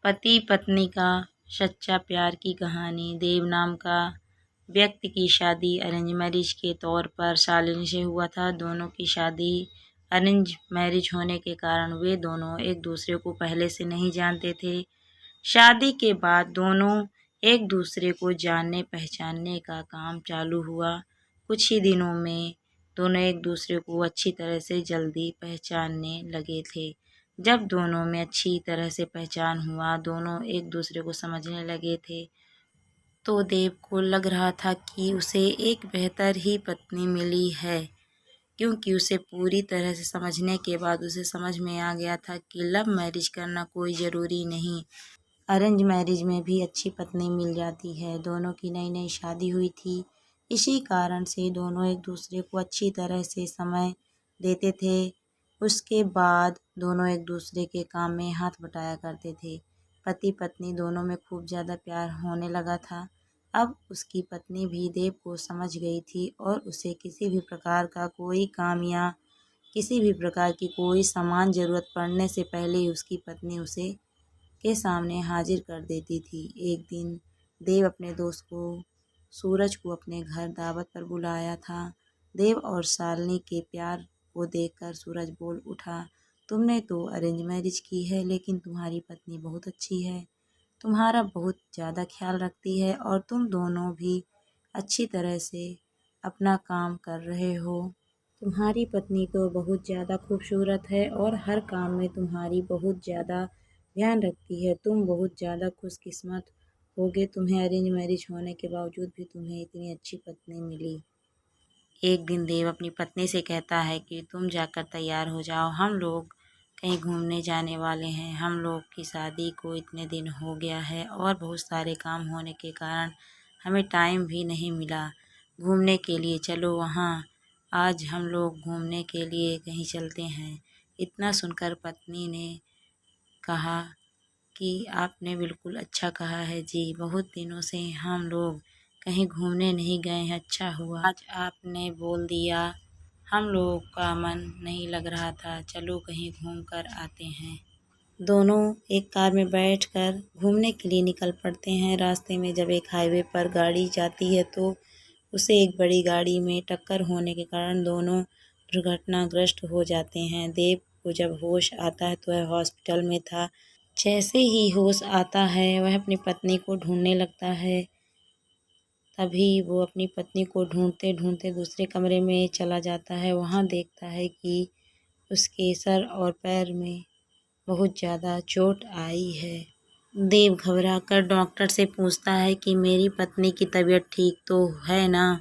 पति पत्नी का सच्चा प्यार की कहानी। देव नाम का व्यक्ति की शादी अरेंज मैरिज के तौर पर शालिनी से हुआ था। दोनों की शादी अरेंज मैरिज होने के कारण वे दोनों एक दूसरे को पहले से नहीं जानते थे। शादी के बाद दोनों एक दूसरे को जानने पहचानने का काम चालू हुआ। कुछ ही दिनों में दोनों एक दूसरे को अच्छी तरह से जल्दी पहचानने लगे थे। जब दोनों में अच्छी तरह से पहचान हुआ, दोनों एक दूसरे को समझने लगे थे, तो देव को लग रहा था कि उसे एक बेहतर ही पत्नी मिली है, क्योंकि उसे पूरी तरह से समझने के बाद उसे समझ में आ गया था कि लव मैरिज करना कोई ज़रूरी नहीं, अरेंज मैरिज में भी अच्छी पत्नी मिल जाती है। दोनों की नई नई शादी हुई थी, इसी कारण से दोनों एक दूसरे को अच्छी तरह से समय देते थे। उसके बाद दोनों एक दूसरे के काम में हाथ बटाया करते थे। पति पत्नी दोनों में खूब ज़्यादा प्यार होने लगा था। अब उसकी पत्नी भी देव को समझ गई थी और उसे किसी भी प्रकार का कोई काम या किसी भी प्रकार की कोई सामान ज़रूरत पड़ने से पहले ही उसकी पत्नी उसे के सामने हाजिर कर देती थी। एक दिन देव अपने दोस्त को सूरज को अपने घर दावत पर बुलाया था। देव और शालिनी के प्यार को देखकर सूरज बोल उठा, तुमने तो अरेंज मैरिज की है, लेकिन तुम्हारी पत्नी बहुत अच्छी है, तुम्हारा बहुत ज़्यादा ख्याल रखती है और तुम दोनों भी अच्छी तरह से अपना काम कर रहे हो। तुम्हारी पत्नी तो बहुत ज़्यादा खूबसूरत है और हर काम में तुम्हारी बहुत ज़्यादा ध्यान रखती है। तुम बहुत ज़्यादा खुशकिस्मत होगे, तुम्हें अरेंज मैरिज होने के बावजूद भी तुम्हें इतनी अच्छी पत्नी मिली। एक दिन देव अपनी पत्नी से कहता है कि तुम जाकर तैयार हो जाओ, हम लोग कहीं घूमने जाने वाले हैं। हम लोग की शादी को इतने दिन हो गया है और बहुत सारे काम होने के कारण हमें टाइम भी नहीं मिला घूमने के लिए। चलो वहाँ आज हम लोग घूमने के लिए कहीं चलते हैं। इतना सुनकर पत्नी ने कहा कि आपने बिल्कुल अच्छा कहा है जी, बहुत दिनों से हम लोग कहीं घूमने नहीं गए हैं, अच्छा हुआ आज आपने बोल दिया। हम लोगों का मन नहीं लग रहा था, चलो कहीं घूम कर आते हैं। दोनों एक कार में बैठकर घूमने के लिए निकल पड़ते हैं। रास्ते में जब एक हाईवे पर गाड़ी जाती है तो उसे एक बड़ी गाड़ी में टक्कर होने के कारण दोनों दुर्घटनाग्रस्त हो जाते हैं। देव को जब होश आता है तो वह हॉस्पिटल में था। जैसे ही होश आता है वह अपनी पत्नी को ढूंढने लगता है। तभी वो अपनी पत्नी को ढूंढते ढूंढते दूसरे कमरे में चला जाता है। वहाँ देखता है कि उसके सर और पैर में बहुत ज़्यादा चोट आई है। देव घबराकर डॉक्टर से पूछता है कि मेरी पत्नी की तबीयत ठीक तो है ना,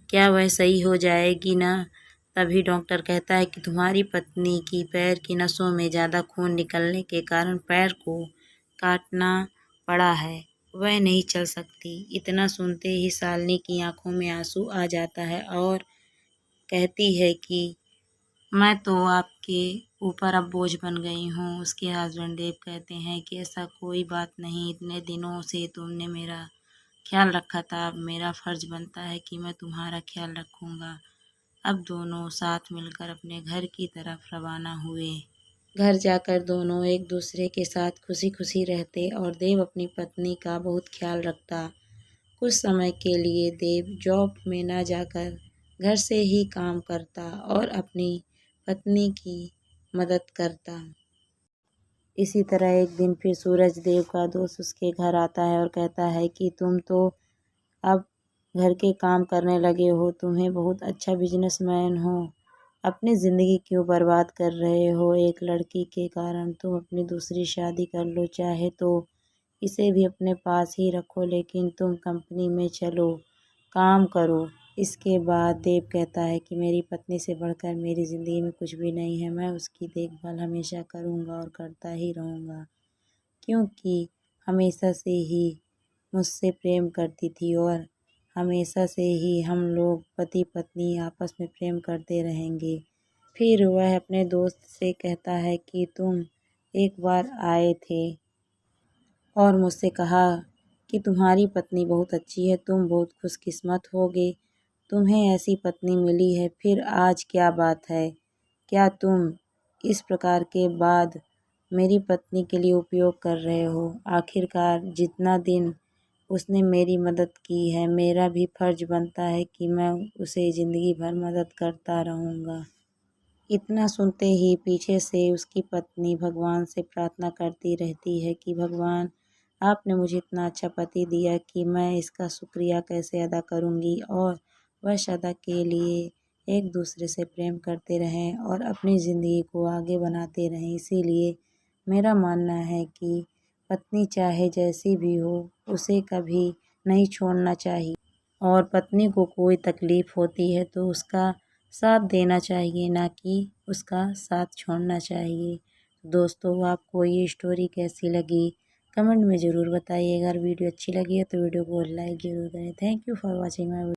क्या वह सही हो जाएगी ना। तभी डॉक्टर कहता है कि तुम्हारी पत्नी की पैर की नसों में ज़्यादा खून निकलने के कारण पैर को काटना पड़ा है, वह नहीं चल सकती। इतना सुनते ही शालिनी की आंखों में आंसू आ जाता है और कहती है कि मैं तो आपके ऊपर अब बोझ बन गई हूँ। उसके हस्बैंड देव कहते हैं कि ऐसा कोई बात नहीं, इतने दिनों से तुमने मेरा ख्याल रखा था, अब मेरा फर्ज बनता है कि मैं तुम्हारा ख्याल रखूँगा। अब दोनों साथ मिलकर अपने घर की तरफ रवाना हुए। घर जाकर दोनों एक दूसरे के साथ खुशी खुशी रहते और देव अपनी पत्नी का बहुत ख्याल रखता। कुछ समय के लिए देव जॉब में ना जाकर घर से ही काम करता और अपनी पत्नी की मदद करता। इसी तरह एक दिन फिर सूरज देव का दोस्त उसके घर आता है और कहता है कि तुम तो अब घर के काम करने लगे हो, तुम्हें बहुत अच्छा बिजनेसमैन हो, अपनी ज़िंदगी क्यों बर्बाद कर रहे हो एक लड़की के कारण। तुम अपनी दूसरी शादी कर लो, चाहे तो इसे भी अपने पास ही रखो, लेकिन तुम कंपनी में चलो, काम करो। इसके बाद देव कहता है कि मेरी पत्नी से बढ़कर मेरी ज़िंदगी में कुछ भी नहीं है, मैं उसकी देखभाल हमेशा करूँगा और करता ही रहूँगा, क्योंकि हमेशा से ही मुझसे प्रेम करती थी और हमेशा से ही हम लोग पति पत्नी आपस में प्रेम करते रहेंगे। फिर वह अपने दोस्त से कहता है कि तुम एक बार आए थे और मुझसे कहा कि तुम्हारी पत्नी बहुत अच्छी है, तुम बहुत खुशकिस्मत होगे, तुम्हें ऐसी पत्नी मिली है। फिर आज क्या बात है, क्या तुम इस प्रकार के बाद मेरी पत्नी के लिए उपयोग कर रहे हो। आखिरकार जितना दिन उसने मेरी मदद की है, मेरा भी फर्ज बनता है कि मैं उसे ज़िंदगी भर मदद करता रहूँगा। इतना सुनते ही पीछे से उसकी पत्नी भगवान से प्रार्थना करती रहती है कि भगवान, आपने मुझे इतना अच्छा पति दिया कि मैं इसका शुक्रिया कैसे अदा करूँगी, और वह सदा के लिए एक दूसरे से प्रेम करते रहें और अपनी ज़िंदगी को आगे बनाते रहें। इसीलिए मेरा मानना है कि पत्नी चाहे जैसी भी हो, उसे कभी नहीं छोड़ना चाहिए, और पत्नी को कोई तकलीफ़ होती है तो उसका साथ देना चाहिए, ना कि उसका साथ छोड़ना चाहिए। दोस्तों, आपको ये स्टोरी कैसी लगी कमेंट में ज़रूर बताइए। अगर वीडियो अच्छी लगी है तो वीडियो को लाइक ज़रूर करें। Thank you for watching my video.